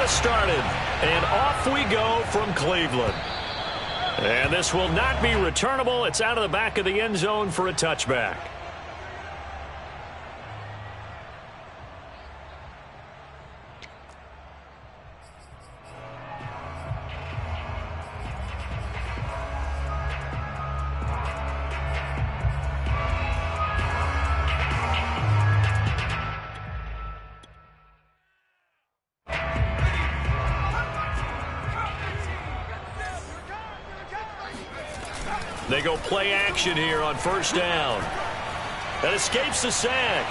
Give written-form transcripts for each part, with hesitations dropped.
just started, and off we go from Cleveland. And this will not be returnable. It's out of the back of the end zone for a touchback. They go play action here on first down. That escapes the sack.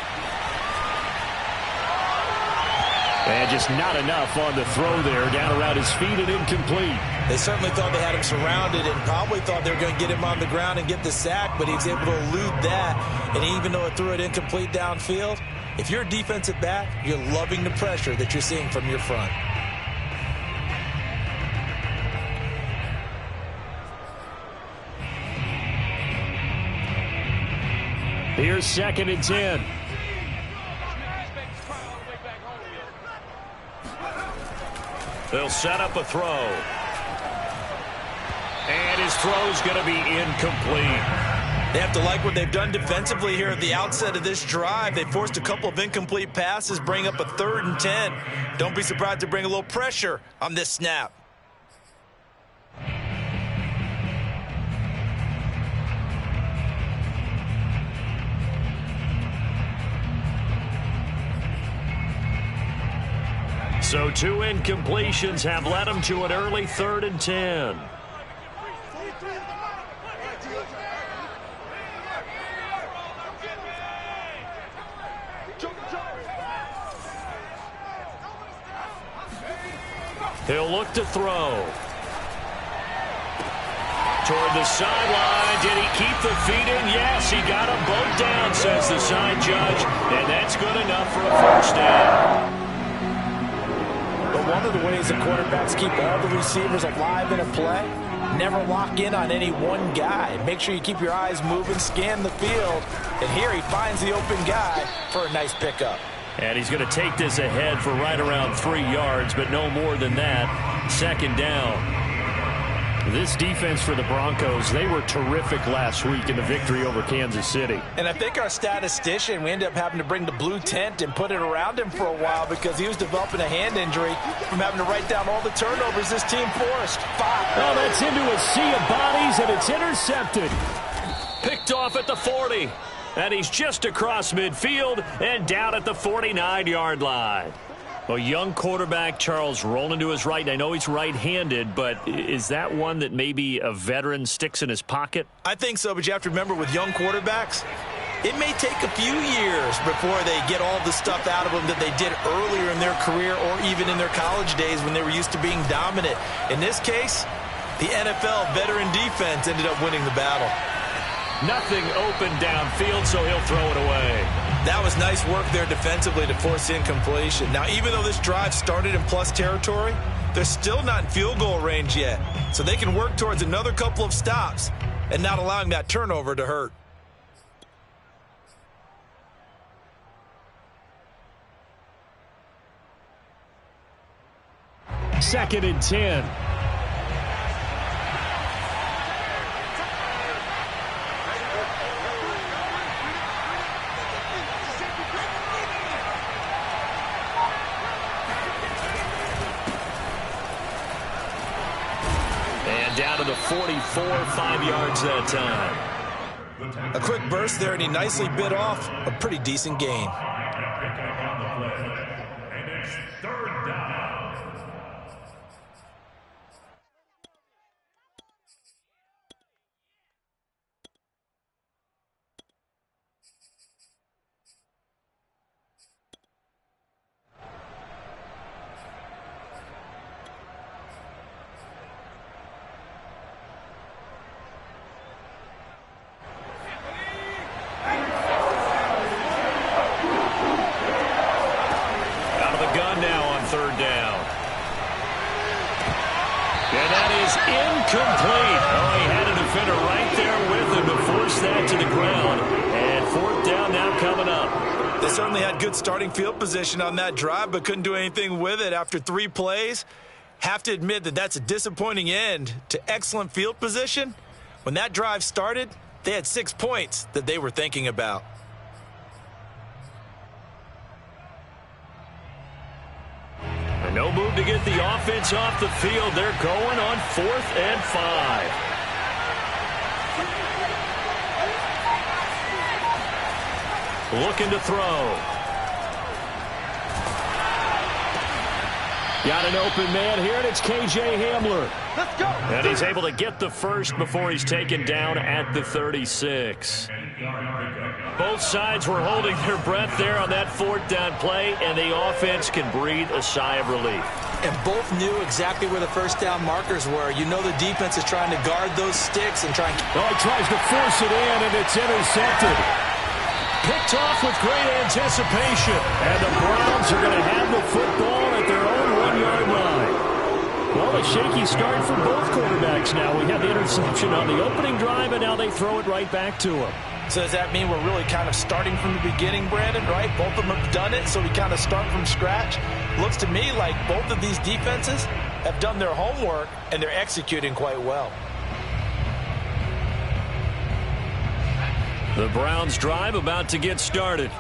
And just not enough on the throw there. Down around his feet and incomplete. They certainly thought they had him surrounded and probably thought they were going to get him on the ground and get the sack, but he was able to elude that. And even though it threw it incomplete downfield, if you're a defensive back, you're loving the pressure that you're seeing from your front. Here's 2nd and 10. They'll set up a throw. And his throw's going to be incomplete. They have to like what they've done defensively here at the outset of this drive. They forced a couple of incomplete passes, bring up a 3rd and 10. Don't be surprised to bring a little pressure on this snap. So 2 incompletions have led him to an early 3rd and 10. He'll look to throw. Toward the sideline. Did he keep the feet in? Yes, he got them both down, says the side judge. And that's good enough for a first down. But one of the ways the quarterbacks keep all the receivers alive in a play, never lock in on any one guy. Make sure you keep your eyes moving, scan the field. And here he finds the open guy for a nice pickup. And he's going to take this ahead for right around 3 yards, but no more than that. 2nd down. This defense for the Broncos, they were terrific last week in the victory over Kansas City. And I think our statistician, we ended up having to bring the blue tent and put it around him for a while because he was developing a hand injury from having to write down all the turnovers this team forced. 5. Oh, that's into a sea of bodies, and it's intercepted. Picked off at the 40. And he's just across midfield and down at the 49-yard line. Well, young quarterback Charles rolling to his right. I know he's right-handed, but is that one that maybe a veteran sticks in his pocket? I think so, but you have to remember with young quarterbacks, it may take a few years before they get all the stuff out of them that they did earlier in their career or even in their college days when they were used to being dominant. In this case, the NFL veteran defense ended up winning the battle. Nothing open downfield, so he'll throw it away. That was nice work there defensively to force incompletion. Now, even though this drive started in plus territory, they're still not in field goal range yet. So they can work towards another couple of stops and not allowing that turnover to hurt. Second and 10. Down to the 44, 5 yards that time. A quick burst there, and he nicely bit off a pretty decent gain. And it's 3rd down. Incomplete. Oh, he had a defender right there with him to force that to the ground. And 4th down now coming up. They certainly had good starting field position on that drive, but couldn't do anything with it after 3 plays. Have to admit that that's a disappointing end to excellent field position. When that drive started, they had 6 points that they were thinking about. And no move to get the offense off the field. They're going on 4th and 5. Looking to throw. Got an open man here, and it's K.J. Hamler. Let's go. And he's able to get the first before he's taken down at the 36. Both sides were holding their breath there on that 4th down play, and the offense can breathe a sigh of relief. And both knew exactly where the first down markers were. You know the defense is trying to guard those sticks and trying. Oh, he tries to force it in, and it's intercepted. Picked off with great anticipation. And the Browns are going to have the football at their own 1-yard line. Well, a shaky start for both quarterbacks now. We had the interception on the opening drive, and now they throw it right back to him. So does that mean we're really kind of starting from the beginning, Brandon, right? Both of them have done it, so we kind of start from scratch. Looks to me like both of these defenses have done their homework, and they're executing quite well. The Browns drive about to get started.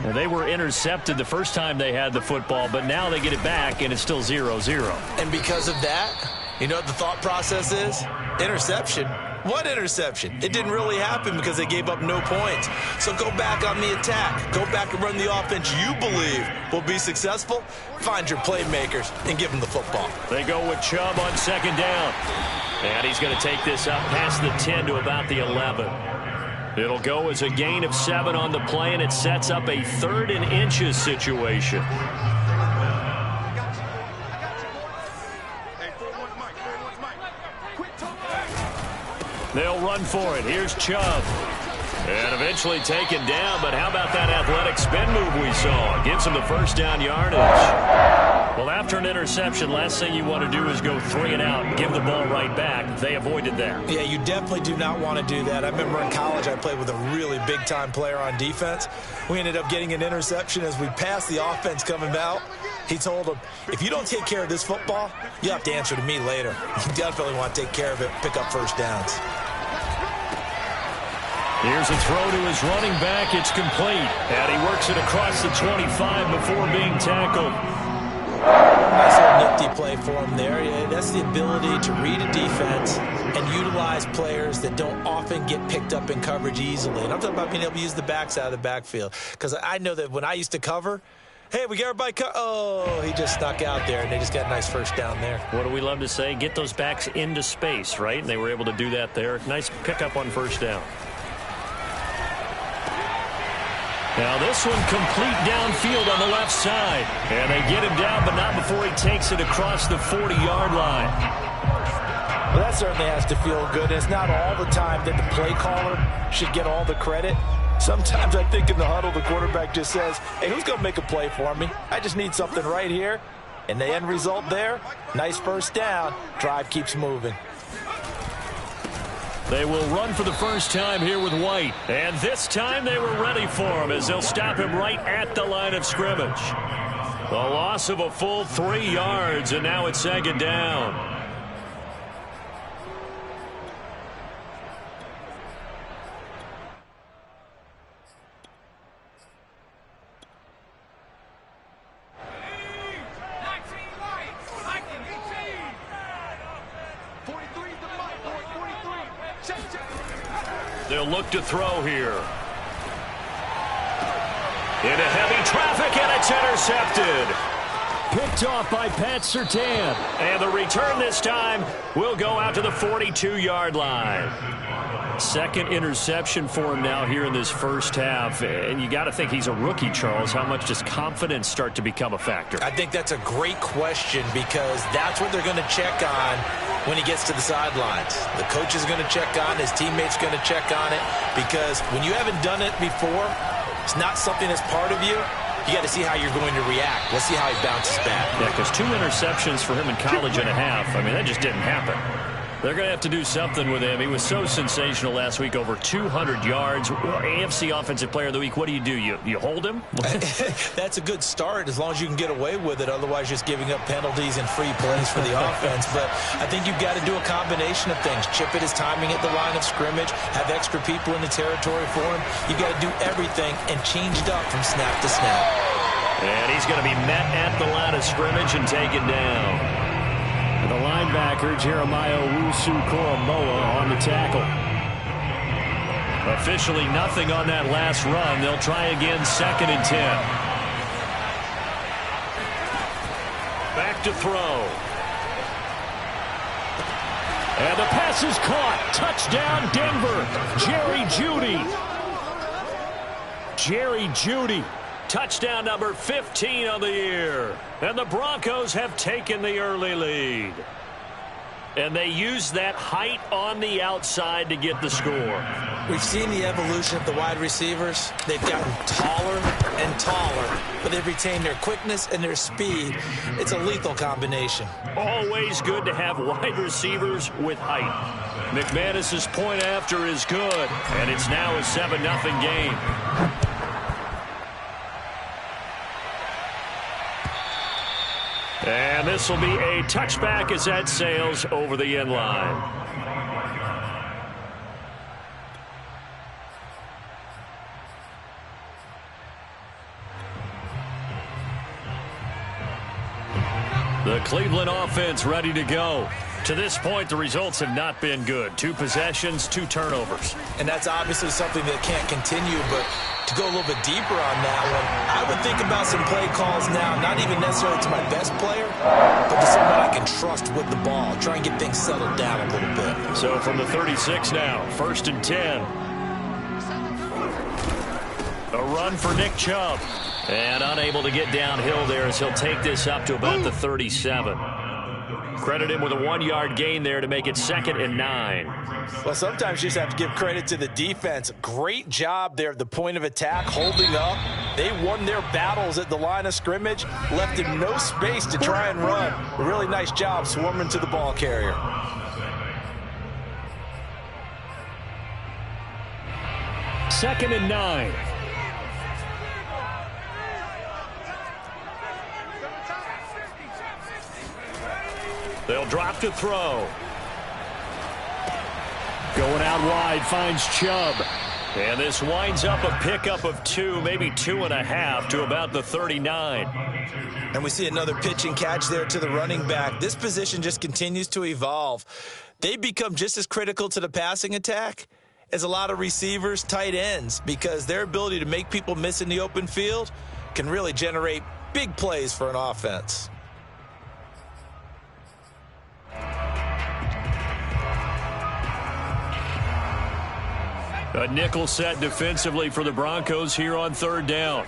Well, they were intercepted the first time they had the football, but now they get it back, and it's still 0-0. And because of that, you know what the thought process is? Interception. What interception? It didn't really happen because they gave up no points. So go back on the attack. Go back and run the offense you believe will be successful. Find your playmakers and give them the football. They go with Chubb on 2nd down. And he's going to take this up past the 10 to about the 11. It'll go as a gain of 7 on the play, and it sets up a 3rd and inches situation. They'll run for it. Here's Chubb. And eventually taken down, but how about that athletic spin move we saw? Gives him the first down yardage. Well, after an interception, last thing you want to do is go 3 and out and give the ball right back. They avoided that. Yeah, you definitely do not want to do that. I remember in college I played with a really big-time player on defense. We ended up getting an interception as we passed the offense coming out. He told him, if you don't take care of this football, you have to answer to me later. You definitely want to take care of it, pick up first downs. Here's a throw to his running back. It's complete. And he works it across the 25 before being tackled. Nice little nifty play for him there. Yeah, that's the ability to read a defense and utilize players that don't often get picked up in coverage easily. And I'm talking about being able to use the backs out of the backfield. Because I know that when I used to cover, hey, we got everybody oh, he just snuck out there, and they just got a nice first down there. What do we love to say? Get those backs into space, right? And they were able to do that there. Nice pickup on first down. Now this one complete downfield on the left side. And they get him down, but not before he takes it across the 40-yard line. Well, that certainly has to feel good. And it's not all the time that the play caller should get all the credit. Sometimes I think in the huddle, the quarterback just says, hey, who's going to make a play for me? I just need something right here. And the end result there, nice first down. Drive keeps moving. They will run for the first time here with White. And this time they were ready for him as they'll stop him right at the line of scrimmage. The loss of a full 3 yards, and now it's 2nd down. They'll look to throw here. Into heavy traffic, and it's intercepted. Picked off by Pat Surtain. And the return this time will go out to the 42-yard line. 2nd interception for him now here in this first half. And you got to think he's a rookie, Charles. How much does confidence start to become a factor? I think that's a great question because that's what they're going to check on when he gets to the sidelines. The coach is going to check on, his teammates going to check on it, because when you haven't done it before, it's not something that's part of you. You got to see how you're going to react. Let's see how he bounces back. Yeah, because 2 interceptions for him in college and a half, I mean, that just didn't happen. They're going to have to do something with him. He was so sensational last week, over 200 yards. AFC Offensive Player of the Week, what do? You hold him? That's a good start as long as you can get away with it. Otherwise, just giving up penalties and free plays for the offense. But I think you've got to do a combination of things. Chip it his timing at the line of scrimmage, have extra people in the territory for him. You've got to do everything and change it up from snap to snap. And he's going to be met at the line of scrimmage and taken down. The linebacker, Jeremiah Owusu-Koramoah, on the tackle. Officially nothing on that last run. They'll try again, 2nd and 10. Back to throw. And the pass is caught. Touchdown, Denver. Jerry Jeudy. Touchdown number 15 on the year. And the Broncos have taken the early lead. And they use that height on the outside to get the score. We've seen the evolution of the wide receivers. They've gotten taller and taller, but they've retained their quickness and their speed. It's a lethal combination. Always good to have wide receivers with height. McManus's point after is good, and it's now a 7-0 game. And this will be a touchback as that sails over the end line. The Cleveland offense ready to go. To this point, the results have not been good. 2 possessions, 2 turnovers. And that's obviously something that can't continue, but to go a little bit deeper on that one, I would think about some play calls now, not even necessarily to my best player, but to someone I can trust with the ball. Try and get things settled down a little bit. So from the 36 now, 1st and 10. A run for Nick Chubb. And unable to get downhill there as he'll take this up to about the 37. Credit him with a 1-yard gain there to make it 2nd and 9. Well, sometimes you just have to give credit to the defense. Great job there at the point of attack, holding up. They won their battles at the line of scrimmage, left him no space to try and run. A really nice job swarming to the ball carrier. Second and 9. They'll drop to throw. Going out wide, finds Chubb. And this winds up a pickup of 2, maybe 2.5 to about the 39. And we see another pitch and catch there to the running back. This position just continues to evolve. They become just as critical to the passing attack as a lot of receivers, tight ends, because their ability to make people miss in the open field can really generate big plays for an offense. A nickel set defensively for the Broncos here on 3rd down.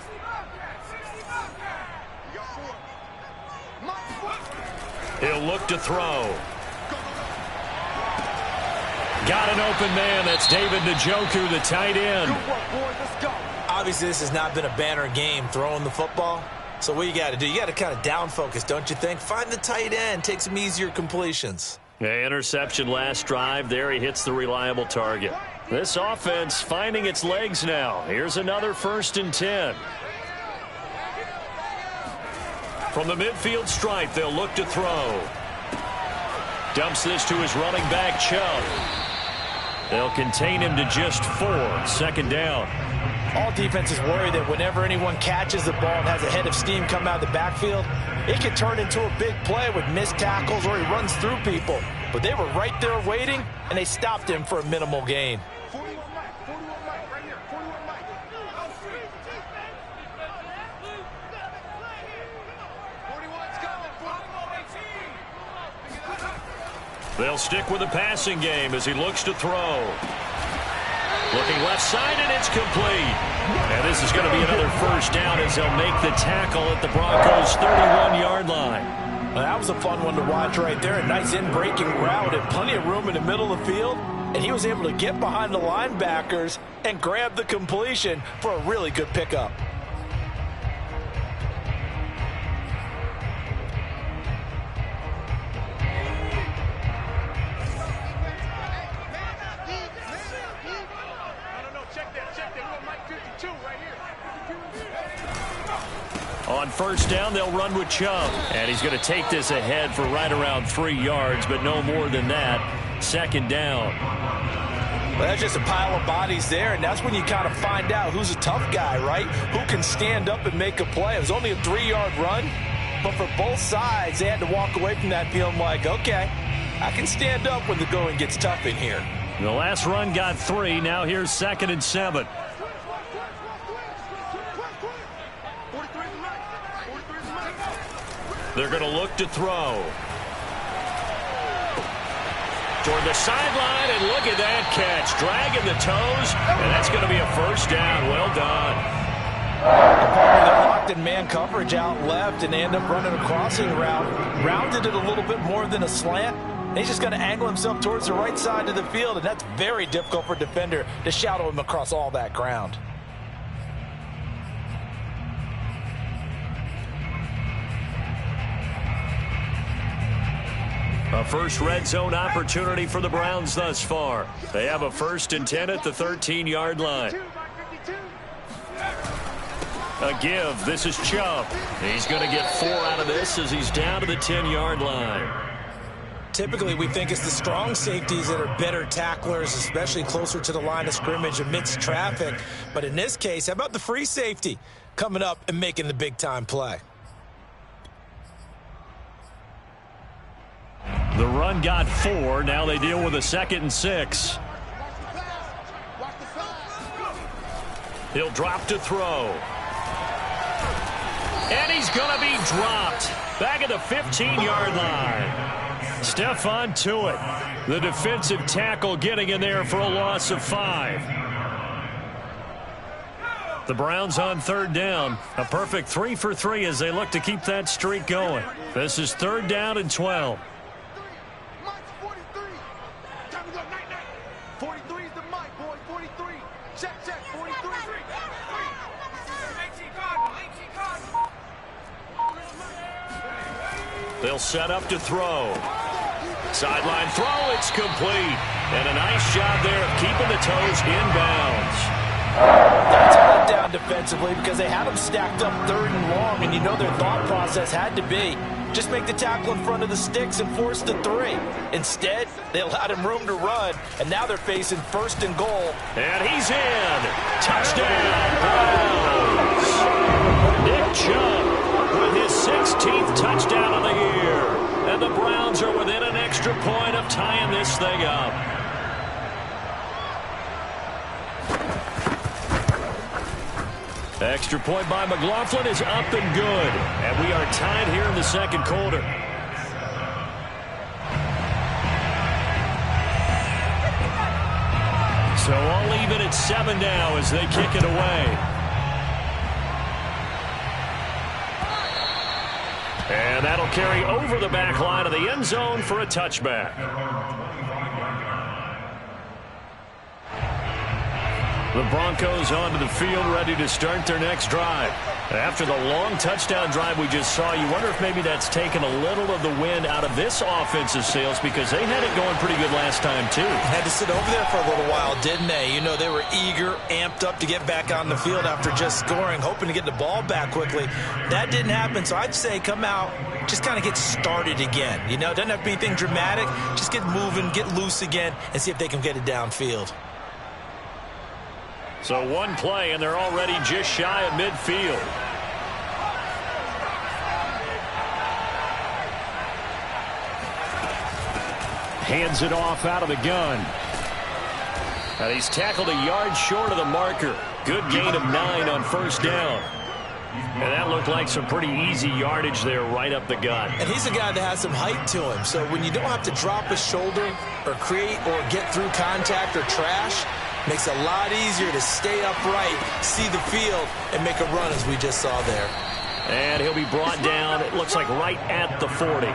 He'll look to throw. Got an open man. That's David Njoku, the tight end. Obviously, this has not been a banner game throwing the football. So what you got to do, you got to kind of down focus, don't you think? Find the tight end, take some easier completions. Yeah, interception last drive. There he hits the reliable target. This offense finding its legs now. Here's another 1st and 10. From the midfield stripe, they'll look to throw. Dumps this to his running back, Chubb. They'll contain him to just 4. 2nd down. All defenses worry that whenever anyone catches the ball and has a head of steam come out of the backfield, it can turn into a big play with missed tackles or he runs through people. But they were right there waiting, and they stopped him for a minimal gain. They'll stick with the passing game as he looks to throw. Looking left side, and it's complete. And this is going to be another 1st down as they'll make the tackle at the Broncos' 31-yard line. Well, that was a fun one to watch right there. A nice in-breaking route and plenty of room in the middle of the field. And he was able to get behind the linebackers and grab the completion for a really good pickup. On first down, they'll run with Chubb. And he's going to take this ahead for right around 3 yards, but no more than that. Second down. Well, that's just a pile of bodies there, and that's when you kind of find out who's a tough guy, right? Who can stand up and make a play. It was only a 3-yard run, but for both sides, they had to walk away from that feeling like, okay, I can stand up when the going gets tough in here. The last run got 3. Now here's 2nd and 7. They're going to look to throw. Toward the sideline, and look at that catch. Dragging the toes, and that's going to be a first down. Well done. They're locked in man coverage out left, and they end up running a crossing route. Rounded it a little bit more than a slant. He's just going to angle himself towards the right side of the field, and that's very difficult for a defender to shadow him across all that ground. A first red zone opportunity for the Browns thus far. They have a 1st and 10 at the 13-yard line. A give. This is Chubb. He's going to get 4 out of this as he's down to the 10-yard line. Typically, we think it's the strong safeties that are better tacklers, especially closer to the line of scrimmage amidst traffic. But in this case, how about the free safety coming up and making the big-time play? The run got 4. Now they deal with a 2nd and 6. He'll drop to throw. And he's going to be dropped. Back at the 15-yard line. Stephon Tuitt, the defensive tackle, getting in there for a loss of 5. The Browns on 3rd down. A perfect 3 for 3 as they look to keep that streak going. This is 3rd down and 12. They'll set up to throw. Sideline throw, it's complete. And a nice job there of keeping the toes inbounds. That's a letdown defensively because they had them stacked up 3rd and long, and you know their thought process had to be just make the tackle in front of the sticks and force the 3. Instead, they allowed him room to run, and now they're facing 1st and goal. And he's in. Touchdown, Browns. Nick Chubb with his 16th touchdown of the year. And the Browns are within an extra point of tying this thing up. Extra point by McLaughlin is up and good. And we are tied here in the 2nd quarter. So all even at 7 now as they kick it away. And that'll carry over the back line of the end zone for a touchback. The Broncos onto the field, ready to start their next drive. After the long touchdown drive we just saw, you wonder if maybe that's taken a little of the wind out of this offensive sails because they had it going pretty good last time, too. Had to sit over there for a little while, didn't they? You know, they were eager, amped up to get back on the field after just scoring, hoping to get the ball back quickly. That didn't happen, so I'd say come out, just kind of get started again. You know, it doesn't have to be anything dramatic. Just get moving, get loose again, and see if they can get it downfield. So one play, and they're already just shy of midfield. Hands it off out of the gun. And he's tackled a yard short of the marker. Good gain of 9 on first down. And that looked like some pretty easy yardage there right up the gut. And he's a guy that has some height to him. So when you don't have to drop a shoulder or create or get through contact or trash, makes it a lot easier to stay upright, see the field, and make a run as we just saw there. And he'll be brought down, it looks like right at the 40.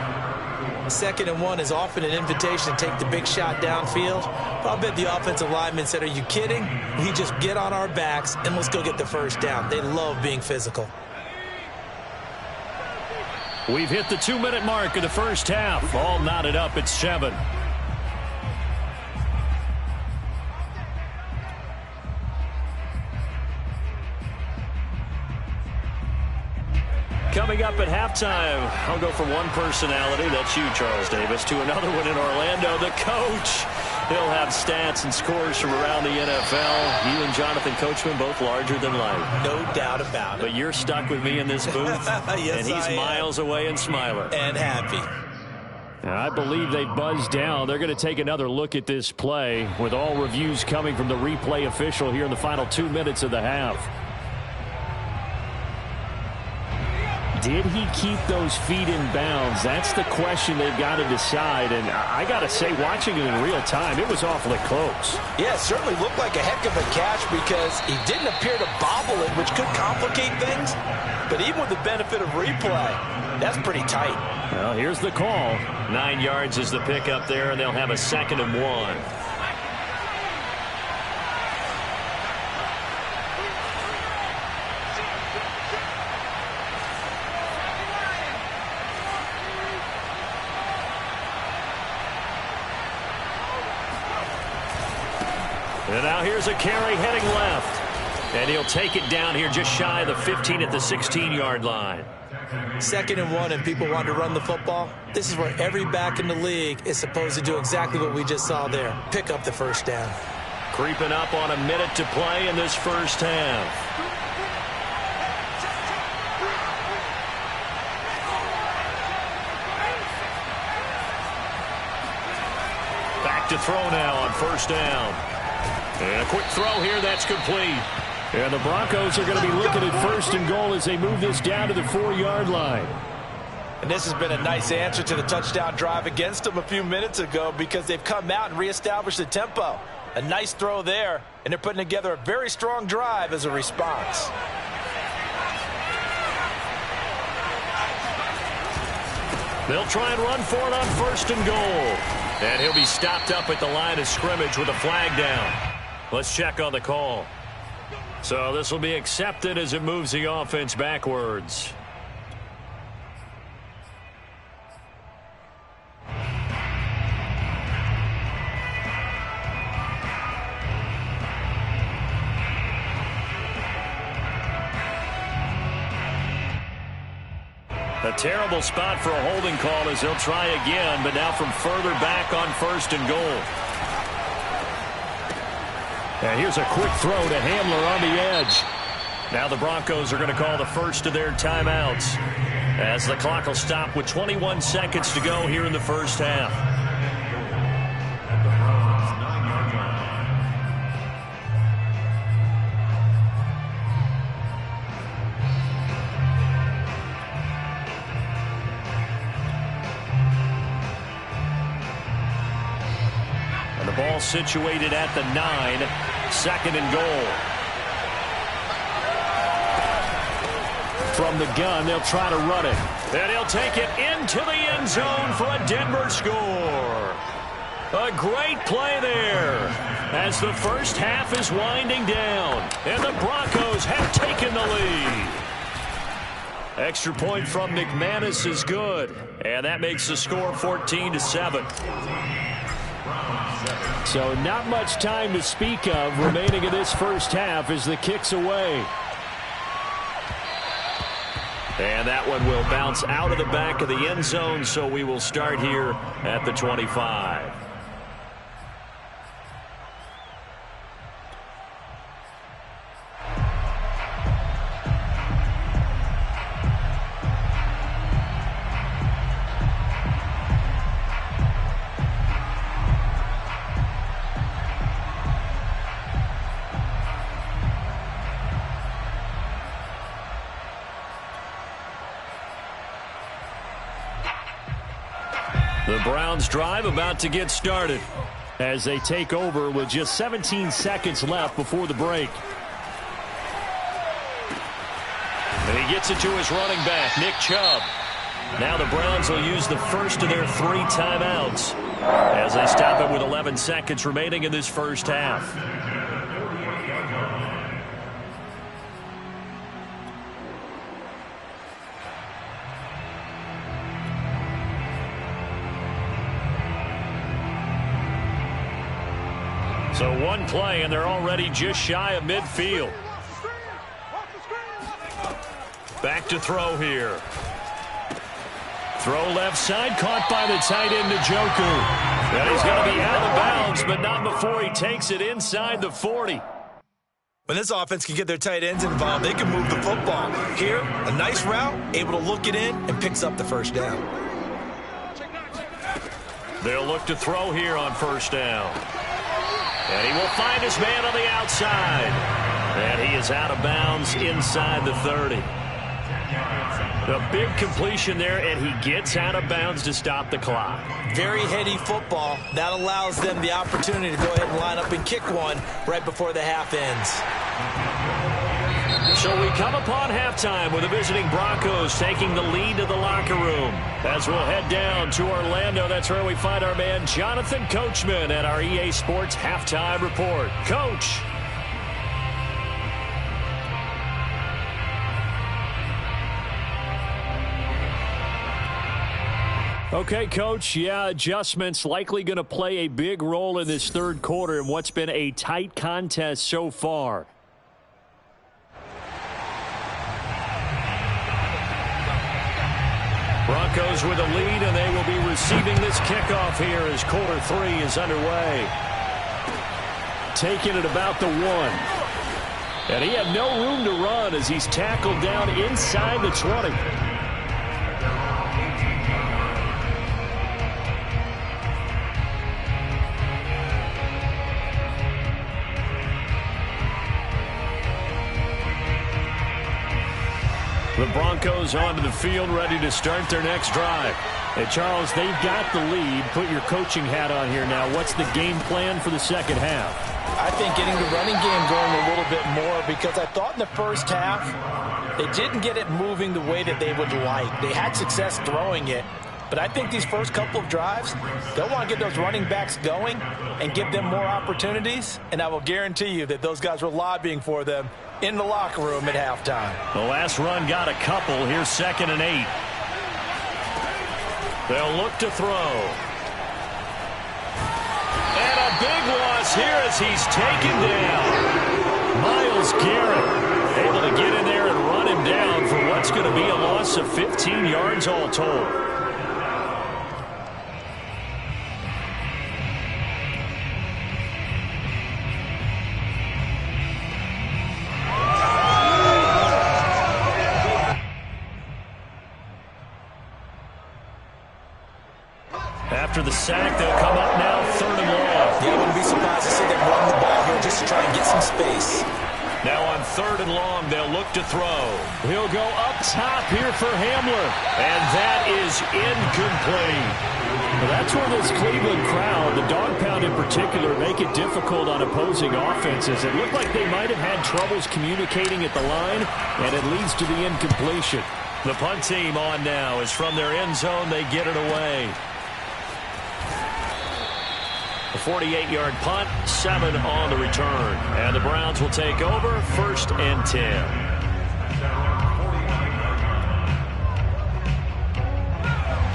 2nd and 1 is often an invitation to take the big shot downfield. But I'll bet the offensive lineman said, are you kidding? We just get on our backs and let's go get the first down. They love being physical. We've hit the 2-minute mark of the first half. All knotted up at 7. Coming up at halftime, I'll go from one personality, that's you, Charles Davis, to another one in Orlando, the coach. He'll have stats and scores from around the NFL. You and Jonathan Coachman both larger than life. No doubt about it. But you're stuck with me in this booth, yes, and he's miles away and smiling. And happy. I believe they buzzed down. They're going to take another look at this play with all reviews coming from the replay official here in the final 2 minutes of the half. Did he keep those feet in bounds? That's the question they've got to decide. And I got to say, watching it in real time, it was awfully close. Yeah, it certainly looked like a heck of a catch because he didn't appear to bobble it, which could complicate things. But even with the benefit of replay, that's pretty tight. Well, here's the call. 9 yards is the pickup there, and they'll have a 2nd and 1. And now here's a carry heading left. And he'll take it down here just shy of the 15 at the 16-yard line. 2nd and 1 and people want to run the football. This is where every back in the league is supposed to do exactly what we just saw there. Pick up the first down. Creeping up on a minute to play in this first half. Back to throw now on first down. And a quick throw here, that's complete. And the Broncos are going to be looking at 1st and goal as they move this down to the 4-yard line. And this has been a nice answer to the touchdown drive against them a few minutes ago because they've come out and reestablished the tempo. A nice throw there, and they're putting together a very strong drive as a response. They'll try and run for it on 1st and goal. And he'll be stopped up at the line of scrimmage with a flag down. Let's check on the call. So this will be accepted as it moves the offense backwards. A terrible spot for a holding call as they'll try again, but now from further back on 1st and goal. And here's a quick throw to Hamler on the edge. Now the Broncos are going to call the first of their timeouts as the clock will stop with 21 seconds to go here in the first half. And the ball situated at the 9, 2nd and goal. From the gun, they'll try to run it. And he'll take it into the end zone for a Denver score. A great play there as the first half is winding down. And the Broncos have taken the lead. Extra point from McManus is good. And that makes the score 14-7. So not much time to speak of remaining in this first half as the kick's away. And that one will bounce out of the back of the end zone, so we will start here at the 25. The Browns drive about to get started as they take over with just 17 seconds left before the break. And he gets it to his running back, Nick Chubb. Now the Browns will use the first of their 3 timeouts as they stop it with 11 seconds remaining in this first half. So one play, and they're already just shy of midfield. Back look to throw here. Throw left side, caught by the tight end Njoku. And he's going to be out of bounds, but not before he takes it inside the 40. When this offense can get their tight ends involved, they can move the football. Here, a nice route, able to look it in, and picks up the first down. They'll look to throw here on first down. And he will find his man on the outside. And he is out of bounds inside the 30. A big completion there, and he gets out of bounds to stop the clock. Very heady football. That allows them the opportunity to go ahead and line up and kick one right before the half ends. So we come upon halftime with the visiting Broncos taking the lead to the locker room. As we'll head down to Orlando, that's where we find our man Jonathan Coachman at our EA Sports Halftime Report. Coach. Okay, Coach, adjustments likely going to play a big role in this third quarter in what's been a tight contest so far. Broncos with a lead, and they will be receiving this kickoff here as quarter 3 is underway. Taking it about the 1. And he had no room to run as he's tackled down inside the 20. The Broncos onto the field, ready to start their next drive. Hey, Charles, they've got the lead. Put your coaching hat on here now. What's the game plan for the second half? I think getting the running game going a little bit more, because I thought in the first half they didn't get it moving the way that they would like. They had success throwing it, but I think these first couple of drives, they'll want to get those running backs going and give them more opportunities, and I will guarantee you that those guys were lobbying for them in the locker room at halftime. The last run got a couple. Here's 2nd and 8. They'll look to throw. And a big loss here as he's taken down. Myles Garrett able to get in there and run him down for what's going to be a loss of 15 yards all told. After the sack, they'll come up now 3rd and long. Yeah, I wouldn't be surprised to see them run the ball here just to try and get some space. Now on 3rd and long, they'll look to throw. He'll go up top here for Hamler. And that is incomplete. Well, that's where this Cleveland crowd, the dog pound in particular, make it difficult on opposing offenses. It looked like they might have had troubles communicating at the line, and it leads to the incompletion. The punt team on now is from their end zone. They get it away. A 48-yard punt, 7 on the return. And the Browns will take over 1st and 10.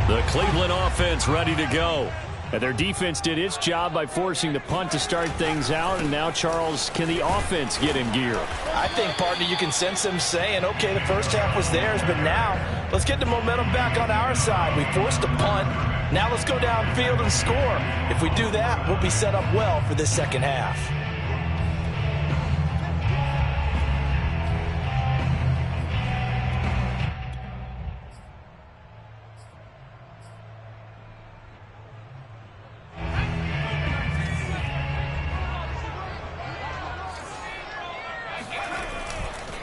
The Cleveland offense ready to go. And their defense did its job by forcing the punt to start things out. And now, Charles, can the offense get in gear? I think, partner, you can sense them saying, okay, the first half was theirs, but now let's get the momentum back on our side. We forced a punt. Now let's go downfield and score. If we do that, we'll be set up well for this second half.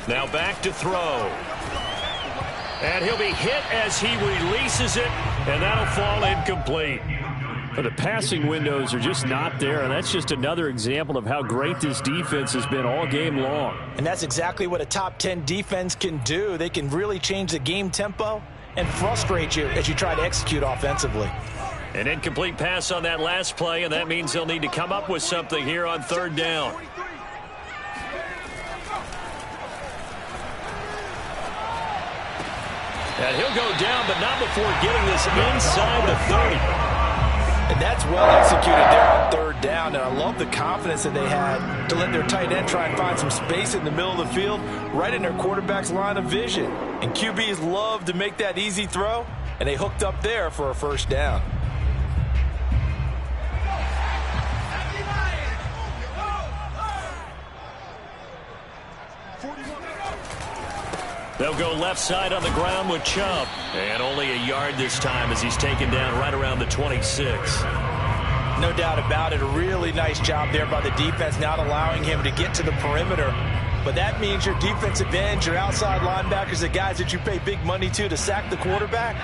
Now back to throw. And he'll be hit as he releases it, and that'll fall incomplete. But the passing windows are just not there, and that's just another example of how great this defense has been all game long. And that's exactly what a top 10 defense can do. They can really change the game tempo and frustrate you as you try to execute offensively. An incomplete pass on that last play, and that means they'll need to come up with something here on 3rd down. And he'll go down, but not before getting this inside the 30. And that's well executed there on third down. And I love the confidence that they had to let their tight end try and find some space in the middle of the field, right in their quarterback's line of vision. And QBs love to make that easy throw, and they hooked up there for a first down. They'll go left side on the ground with Chubb. And only a yard this time as he's taken down right around the 26. No doubt about it. A really nice job there by the defense, not allowing him to get to the perimeter. But that means your defensive ends, your outside linebackers, the guys that you pay big money to sack the quarterback,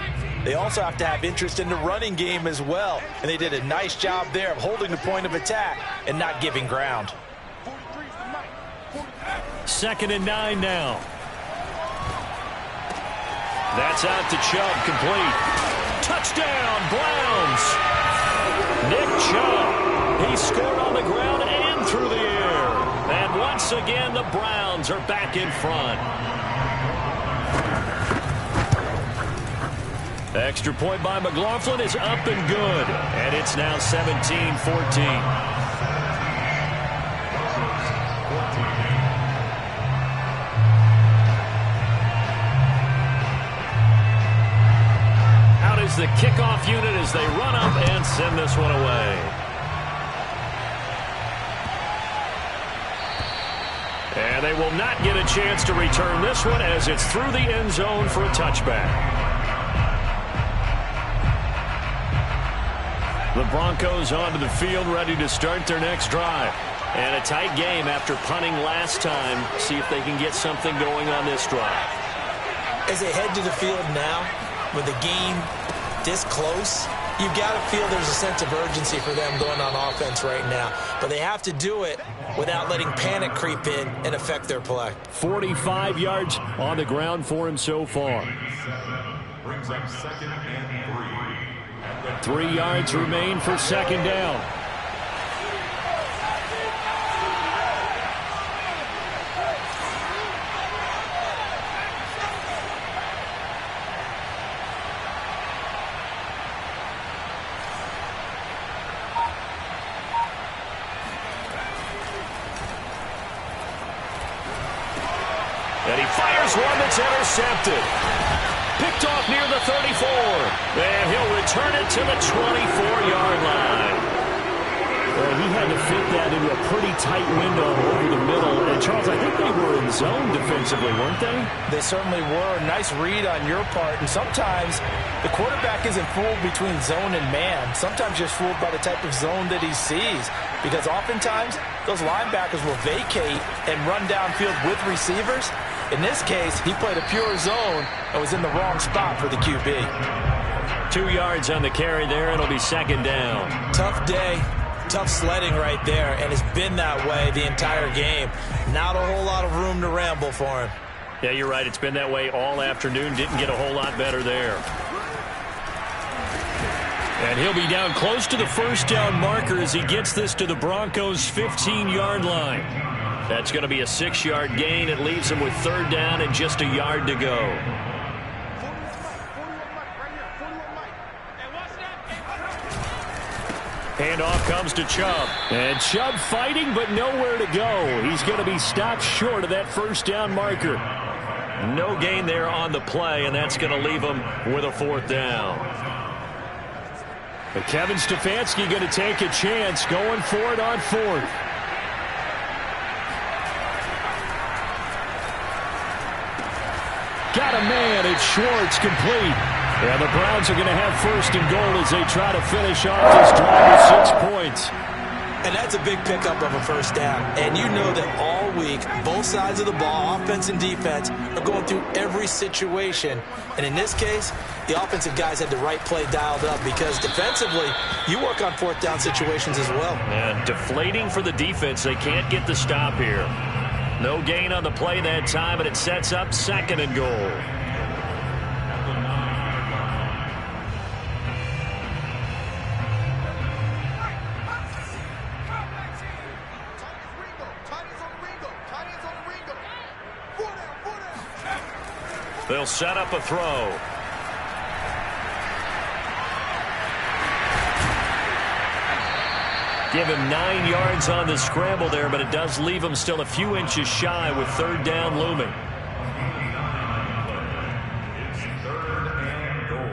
they also have to have interest in the running game as well. And they did a nice job there of holding the point of attack and not giving ground. 2nd and 9 now. That's out to Chubb, complete. Touchdown, Browns. Nick Chubb. He scored on the ground and through the air. And once again, the Browns are back in front. The extra point by McLaughlin is up and good. And it's now 17-14. The kickoff unit as they run up and send this one away. And they will not get a chance to return this one as it's through the end zone for a touchback. The Broncos onto the field ready to start their next drive. And a tight game after punting last time. See if they can get something going on this drive. As they head to the field now with the game this close, you've got to feel there's a sense of urgency for them going on offense right now. But they have to do it without letting panic creep in and affect their play. 45 yards on the ground for him so far. Brings up 2nd and 3. 3 yards remain for 2nd down. And he fires one that's intercepted. Picked off near the 34. And he'll return it to the 24-yard line. Well, he had to fit that into a pretty tight window over the middle. And, Charles, I think they were in zone defensively, weren't they? They certainly were. Nice read on your part. And sometimes the quarterback isn't fooled between zone and man. Sometimes just fooled by the type of zone that he sees. Because oftentimes those linebackers will vacate and run downfield with receivers. In this case, he played a pure zone and was in the wrong spot for the QB. 2 yards on the carry there. It'll be 2nd down. Tough day. Tough sledding right there, and it's been that way the entire game. Not a whole lot of room to ramble for him. Yeah, you're right. It's been that way all afternoon. Didn't get a whole lot better there. And he'll be down close to the first down marker as he gets this to the Broncos' 15-yard line. That's going to be a 6-yard gain. It leaves him with 3rd down and just a yard to go. Handoff comes to Chubb. And Chubb fighting, but nowhere to go. He's going to be stopped short of that first down marker. No gain there on the play, and that's going to leave him with a 4th down. But Kevin Stefanski going to take a chance, going for it on 4th. Got a man. It's Schwartz, complete. Yeah, the Browns are going to have 1st and goal as they try to finish off this drive with 6 points. And that's a big pickup of a first down. And you know that all week, both sides of the ball, offense and defense, are going through every situation. And in this case, the offensive guys had the right play dialed up because defensively, you work on 4th down situations as well. And deflating for the defense. They can't get the stop here. No gain on the play that time, and it sets up 2nd and goal. They'll set up a throw. Give him 9 yards on the scramble there, but it does leave him still a few inches shy with third down looming. It's 3rd and goal.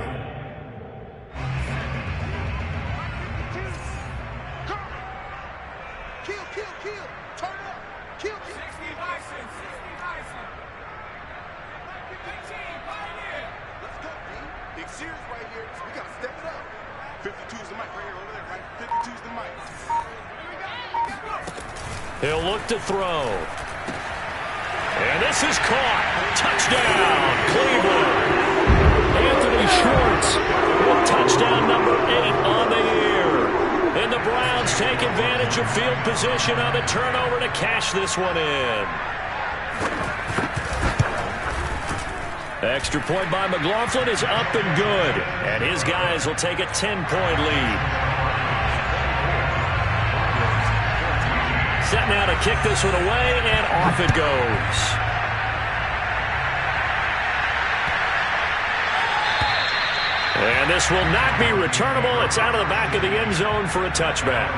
Kill. Turn up. Kill. 60 license. Let's go, D. Big series right here, so we got to step it up. 52's the mic right here, over there, right? 52's the mic. He'll look to throw. And this is caught. Touchdown, Cleveland. Anthony Schwartz with touchdown number 8 on the year. And the Browns take advantage of field position on the turnover to cash this one in. Extra point by McLaughlin is up and good. And his guys will take a 10-point lead. Set now to kick this one away, and off it goes. And this will not be returnable. It's out of the back of the end zone for a touchback.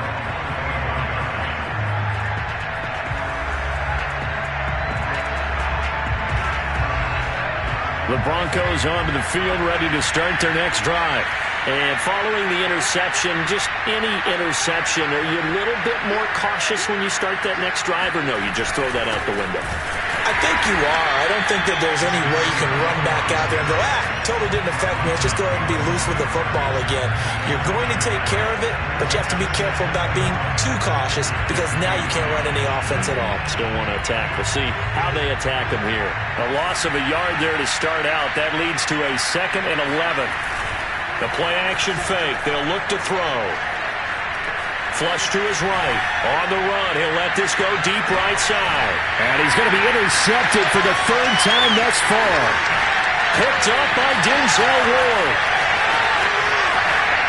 The Broncos onto the field, ready to start their next drive. And following the interception, just any interception, are you a little bit more cautious when you start that next drive, or no, you just throw that out the window? I think you are. I don't think that there's any way you can run back out there and go, totally didn't affect me. Let's just go ahead and be loose with the football again. You're going to take care of it, but you have to be careful about being too cautious because now you can't run any offense at all. Still want to attack. We'll see how they attack them here. A loss of a yard there to start out. That leads to a 2nd and 11. The play-action fake. They'll look to throw. Flush to his right. On the run. He'll let this go deep right side. And he's going to be intercepted for the 3rd time thus far. Picked up by Denzel Ward.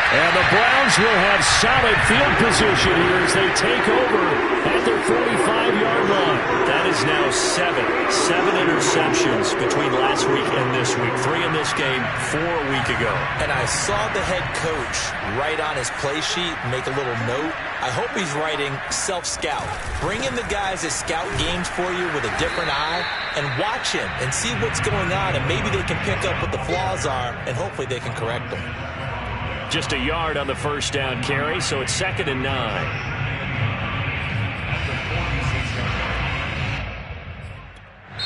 And the Browns will have solid field position here as they take over at their 45-yard line. That is now 7 interceptions between last week and this week. 3 in this game, 4 a week ago. And I saw the head coach write on his play sheet, make a little note. I hope he's writing self-scout. Bring in the guys that scout games for you with a different eye and watch him and see what's going on, and maybe they can pick up what the flaws are, and hopefully they can correct them. Just a yard on the first down carry, so it's 2nd and 9.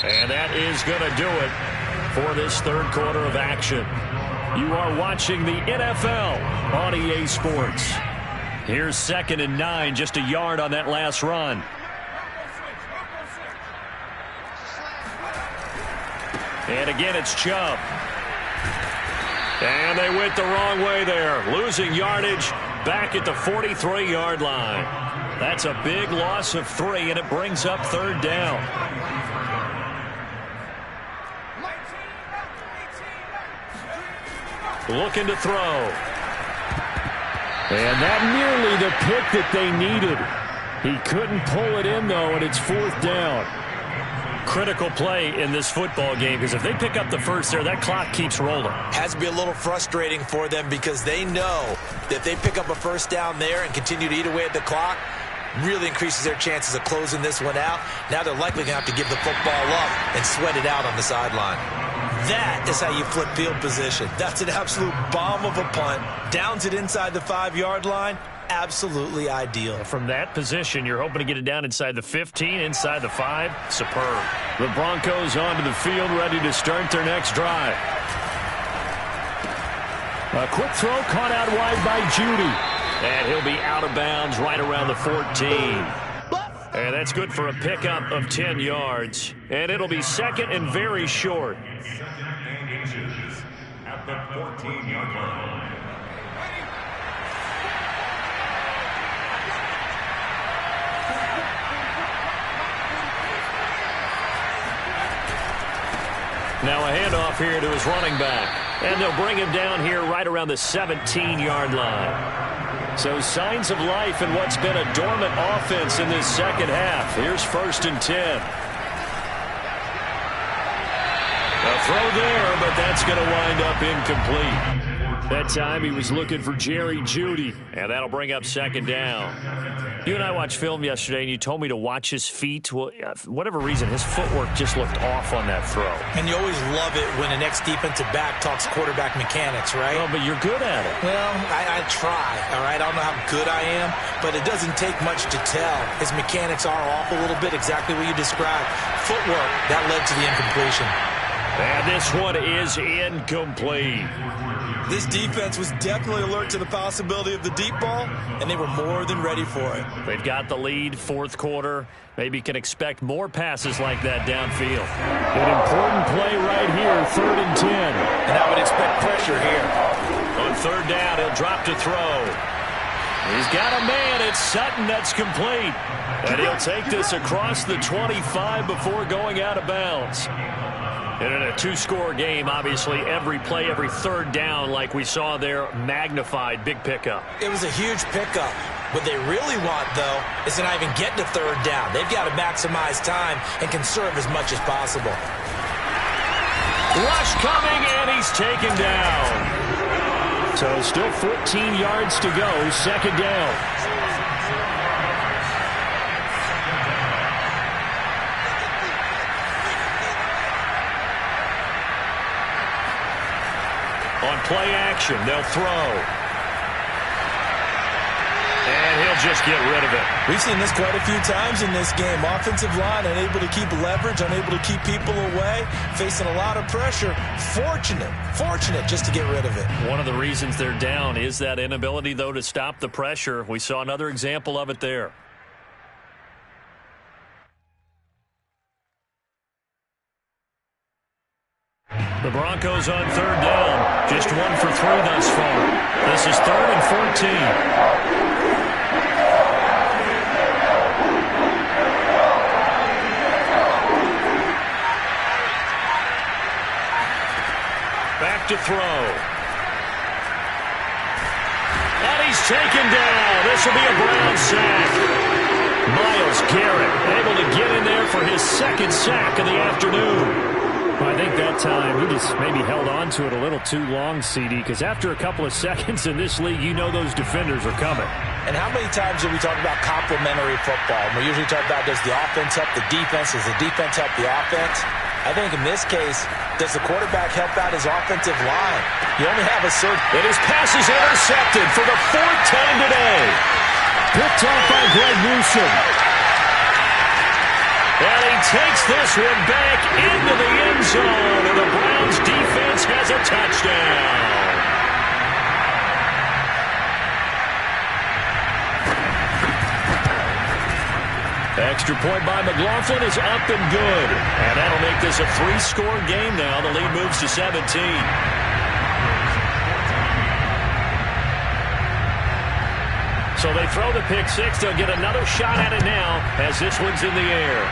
And that is going to do it for this 3rd quarter of action. You are watching the NFL on EA Sports. Here's 2nd and 9, just a yard on that last run. And again, it's Chubb. And they went the wrong way there, losing yardage back at the 43-yard line. That's a big loss of 3, and it brings up 3rd down. Looking to throw. And that nearly the pick that they needed. He couldn't pull it in, though, and it's 4th down. Critical play in this football game, because if they pick up the first there, that clock keeps rolling. Has to be a little frustrating for them because they know that if they pick up a first down there and continue to eat away at the clock, really increases their chances of closing this one out. Now they're likely going to have to give the football up and sweat it out on the sideline. That is how you flip field position. That's an absolute bomb of a punt. Downs it inside the 5-yard line. Absolutely ideal. From that position, you're hoping to get it down inside the 15, inside the 5. Superb. The Broncos onto the field, ready to start their next drive. A quick throw caught out wide by Judy. And he'll be out of bounds right around the 14. And that's good for a pickup of 10 yards. And it'll be 2nd and very short. 2nd and inches at the 14-yard line. Now a handoff here to his running back. And they'll bring him down here right around the 17-yard line. So signs of life in what's been a dormant offense in this second half. Here's 1st and 10. A throw there, but that's going to wind up incomplete. That time he was looking for Jerry Jeudy. And that'll bring up second down. You and I watched film yesterday, and you told me to watch his feet. Well, for whatever reason, his footwork just looked off on that throw. And you always love it when an ex-defensive back talks quarterback mechanics, right? Oh, but you're good at it. Well, I try, all right? I don't know how good I am, but it doesn't take much to tell. His mechanics are off a little bit, exactly what you described. Footwork, that led to the incompletion. And this one is incomplete. This defense was definitely alert to the possibility of the deep ball, and they were more than ready for it. They've got the lead, fourth quarter. Maybe can expect more passes like that downfield. An important play right here, 3rd and 10. And I would expect pressure here. On third down, he'll drop to throw. He's got a man. It's Sutton that's complete. And he'll take this across the 25 before going out of bounds. And in a two-score game, obviously, every play, every third down, like we saw there, magnified, big pickup. It was a huge pickup. What they really want, though, is to not even get to third down. They've got to maximize time and conserve as much as possible. Rush coming, and he's taken down. So still 14 yards to go, second down. On play action, they'll throw. And he'll just get rid of it. We've seen this quite a few times in this game. Offensive line unable to keep leverage, unable to keep people away, facing a lot of pressure. Fortunate just to get rid of it. One of the reasons they're down is that inability, though, to stop the pressure. We saw another example of it there. The Broncos on third down. Just 1 for 3 thus far. This is 3rd and 14. Back to throw. And he's taken down. This will be a Brown sack. Myles Garrett able to get in there for his second sack of the afternoon. I think that time he just maybe held on to it a little too long, CD, because after a couple of seconds in this league, you know those defenders are coming. And how many times do we talk about complementary football? We usually talk about, does the offense help the defense? Does the defense help the offense? I think in this case, does the quarterback help out his offensive line? You only have a certain... And his pass is intercepted for the 4th time today. Picked off by Greg Newsome. And he takes this one back into the end zone, and the Browns defense has a touchdown. Extra point by McLaughlin is up and good. And that'll make this a 3-score game now. The lead moves to 17. So they throw the pick six. They'll get another shot at it now as this one's in the air.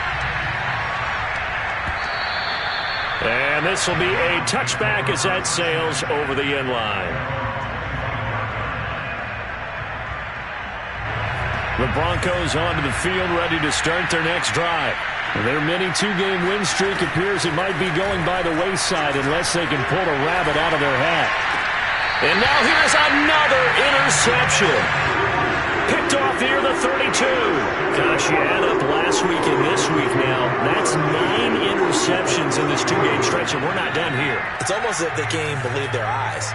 And this will be a touchback as that sails over the end line. The Broncos onto the field ready to start their next drive. Their mini 2-game win streak appears it might be going by the wayside unless they can pull a rabbit out of their hat. And now here's another interception. Picked off here, the 32. Gosh, you add up last week and this week now. That's 9 interceptions in this 2-game stretch, and we're not done here. It's almost as if they can't even believe their eyes.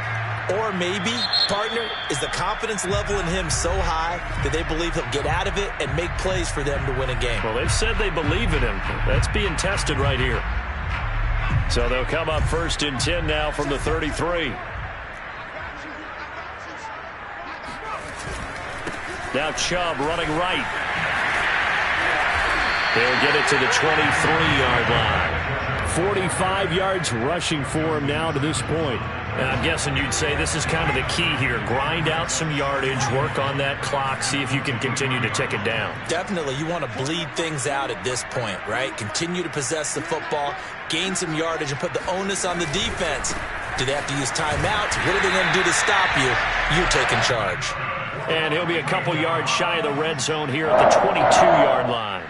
Or maybe, partner, is the confidence level in him so high that they believe he'll get out of it and make plays for them to win a game. Well, they've said they believe in him. That's being tested right here. So they'll come up 1st and 10 now from the 33. Now Chubb running right. They'll get it to the 23-yard line. 45 yards rushing for him now to this point. And I'm guessing you'd say this is kind of the key here. Grind out some yardage, work on that clock, see if you can continue to tick it down. Definitely, you want to bleed things out at this point, right? Continue to possess the football, gain some yardage, and put the onus on the defense. Do they have to use timeouts? What are they going to do to stop you? You're taking charge. And he'll be a couple yards shy of the red zone here at the 22-yard line.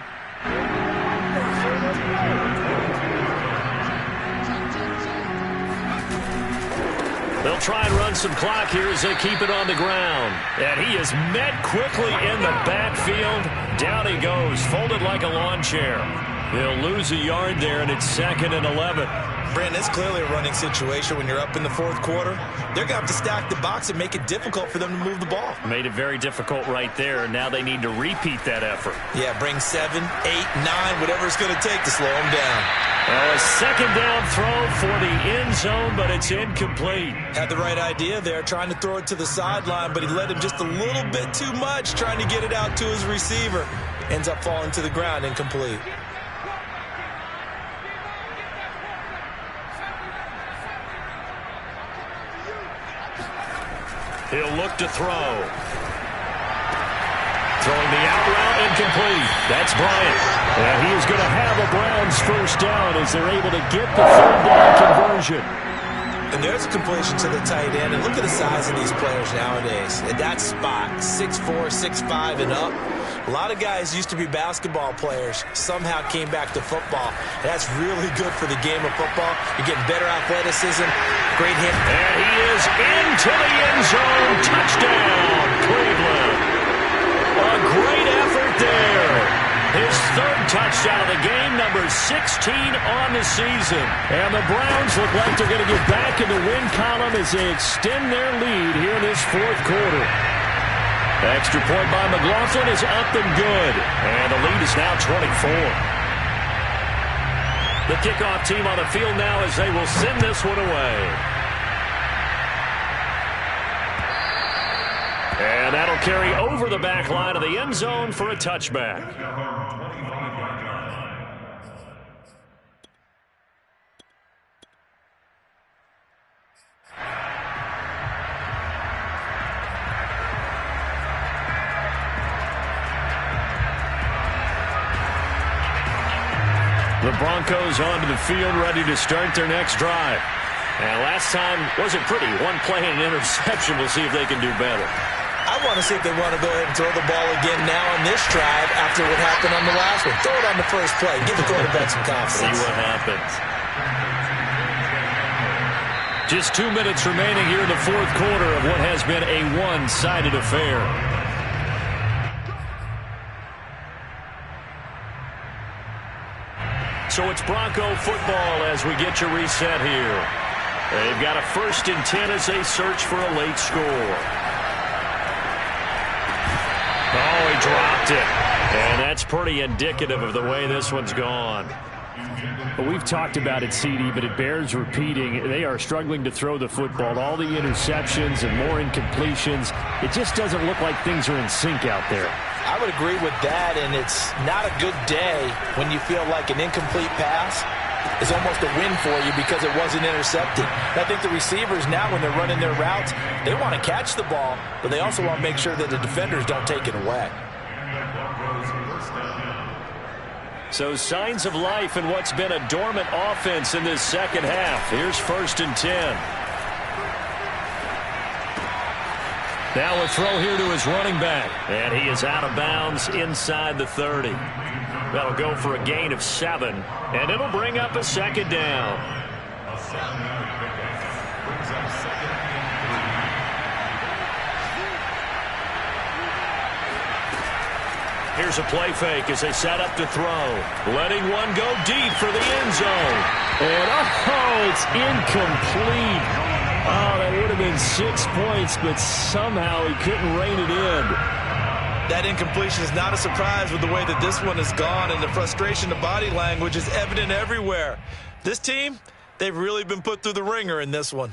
They'll They'll try and run some clock here as they keep it on the ground. And he is met quickly in the backfield. Down he goes, folded like a lawn chair. He'll lose a yard there, and it's 2nd and 11. Brandon, it's clearly a running situation when you're up in the fourth quarter. They're going to have to stack the box and make it difficult for them to move the ball. Made it very difficult right there. Now they need to repeat that effort. Yeah, bring 7, 8, 9, whatever it's going to take to slow them down. A second down throw for the end zone, but it's incomplete. Had the right idea there, trying to throw it to the sideline, but he led him just a little bit too much, trying to get it out to his receiver. Ends up falling to the ground, incomplete. He'll look to throw. Throwing the out route, incomplete. That's Bryant. And he is going to have a Browns first down as they're able to get the third down conversion. And there's a completion to the tight end. And look at the size of these players nowadays. At that spot, 6'4", 6'5", and up. A lot of guys used to be basketball players, somehow came back to football. That's really good for the game of football. You're getting better athleticism, great hit. And he is into the end zone. Touchdown, Cleveland. A great effort there. His third touchdown of the game, number 16 on the season. And the Browns look like they're going to get back in the win column as they extend their lead here in this fourth quarter. Extra point by McLaughlin is up and good. And the lead is now 24. The kickoff team on the field now as they will send this one away. And that'll carry over the back line of the end zone for a touchback. The Broncos onto the field, ready to start their next drive. And last time wasn't pretty. One play and an interception. We'll see if they can do better. I want to see if they want to go ahead and throw the ball again now on this drive after what happened on the last one. Throw it on the first play. Give the quarterback some confidence. See what happens. Just 2 minutes remaining here in the fourth quarter of what has been a one-sided affair. So it's Bronco football as we get you reset here. They've got a 1st and 10 as they search for a late score. Oh, he dropped it. And that's pretty indicative of the way this one's gone. Well, we've talked about it, CD, but it bears repeating. They are struggling to throw the football. All the interceptions and more incompletions. It just doesn't look like things are in sync out there. I would agree with that, and it's not a good day when you feel like an incomplete pass is almost a win for you because it wasn't intercepted. And I think the receivers now, when they're running their routes, they want to catch the ball, but they also want to make sure that the defenders don't take it away. So signs of life in what's been a dormant offense in this second half. Here's 1st and 10. Now a throw here to his running back. And he is out of bounds inside the 30. That'll go for a gain of 7. And it'll bring up a second down. Here's a play fake as they set up to throw. Letting one go deep for the end zone. And oh, it's incomplete. Oh, that would have been 6 points, but somehow he couldn't rein it in. That incompletion is not a surprise with the way that this one has gone, and the frustration of body language is evident everywhere. This team, they've really been put through the ringer in this one.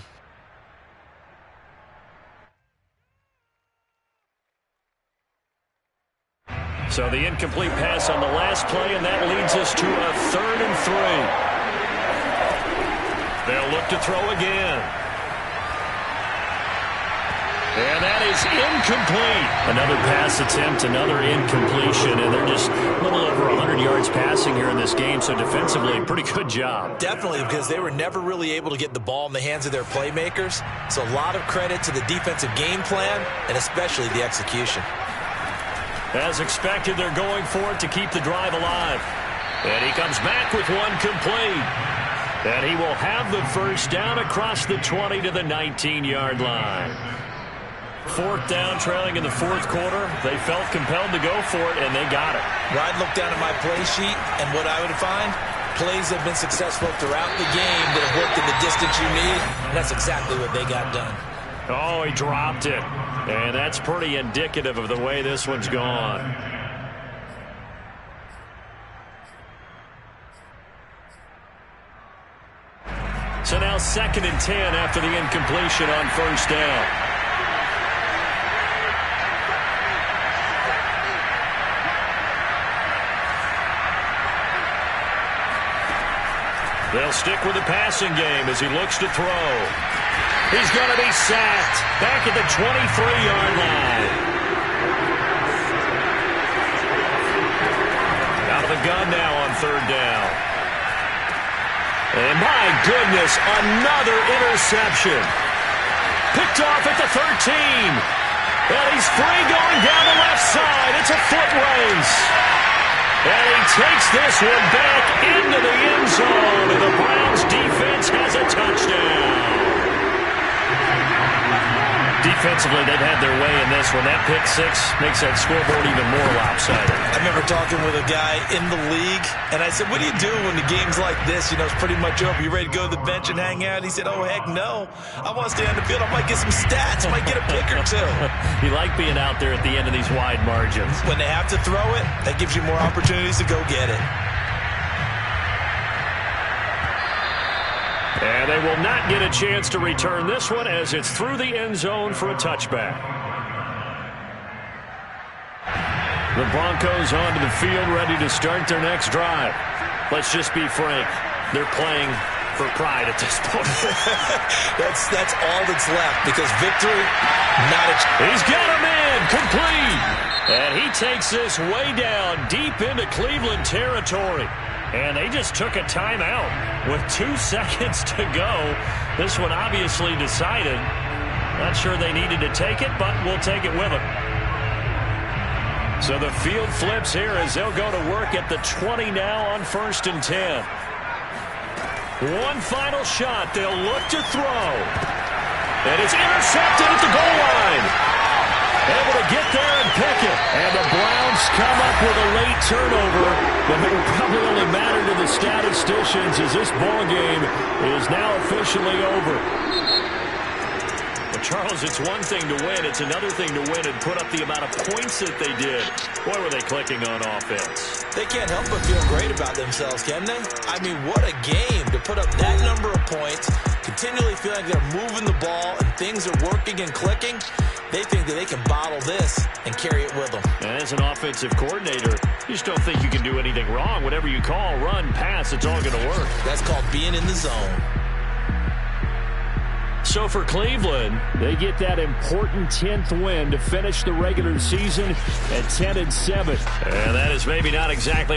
So the incomplete pass on the last play, and that leads us to a 3rd and 3. They'll look to throw again. And that is incomplete. Another pass attempt, another incompletion, and they're just a little over 100 yards passing here in this game, so defensively, pretty good job. Definitely, because they were never really able to get the ball in the hands of their playmakers, so a lot of credit to the defensive game plan, and especially the execution. As expected, they're going for it to keep the drive alive. And he comes back with one complete. And he will have the first down across the 20 to the 19-yard line. Fourth down, trailing in the fourth quarter. They felt compelled to go for it, and they got it. I'd look down at my play sheet, and what I would find, plays have been successful throughout the game that have worked in the distance you need, and that's exactly what they got done. Oh, he dropped it. And that's pretty indicative of the way this one's gone. So now 2nd and 10 after the incompletion on first down. They'll stick with the passing game as he looks to throw. He's going to be sacked back at the 23-yard line. Out of the gun now on third down. And my goodness, another interception. Picked off at the 13. And he's free going down the left side. It's a foot race. And he takes this one back into the end zone. And the Browns defense has a touchdown. Defensively, they've had their way in this one. That pick six makes that scoreboard even more lopsided. I remember talking with a guy in the league, and I said, what do you do when the game's like this? You know, it's pretty much over. You ready to go to the bench and hang out? He said, oh, heck no. I want to stay on the field. I might get some stats. I might get a pick or two. You like being out there at the end of these wide margins. When they have to throw it, that gives you more opportunities to go get it. And they will not get a chance to return this one as it's through the end zone for a touchback. The Broncos onto the field ready to start their next drive. Let's just be frank. They're playing for pride at this point. That's all that's left because victory, not a chance. He's got him in, complete. And he takes this way down deep into Cleveland territory. And they just took a timeout with 2 seconds to go. This one obviously decided. Not sure they needed to take it, but we'll take it with them. So the field flips here as they'll go to work at the 20 now on 1st and 10. One final shot. They'll look to throw. And it's intercepted at the goal line. Able to get there and pick it. And the Browns come up with a late turnover, but it will probably only matter to the statisticians as this ball game is now officially over. Well, Charles, it's one thing to win. It's another thing to win and put up the amount of points that they did. Boy, were they clicking on offense. They can't help but feel great about themselves, can they? I mean, what a game to put up that number of points, continually feeling like they're moving the ball and things are working and clicking. They think that they can bottle this and carry it with them. And as an offensive coordinator, you just don't think you can do anything wrong. Whatever you call, run, pass, it's all going to work. That's called being in the zone. So for Cleveland, they get that important 10th win to finish the regular season at 10-7. And that is maybe not exactly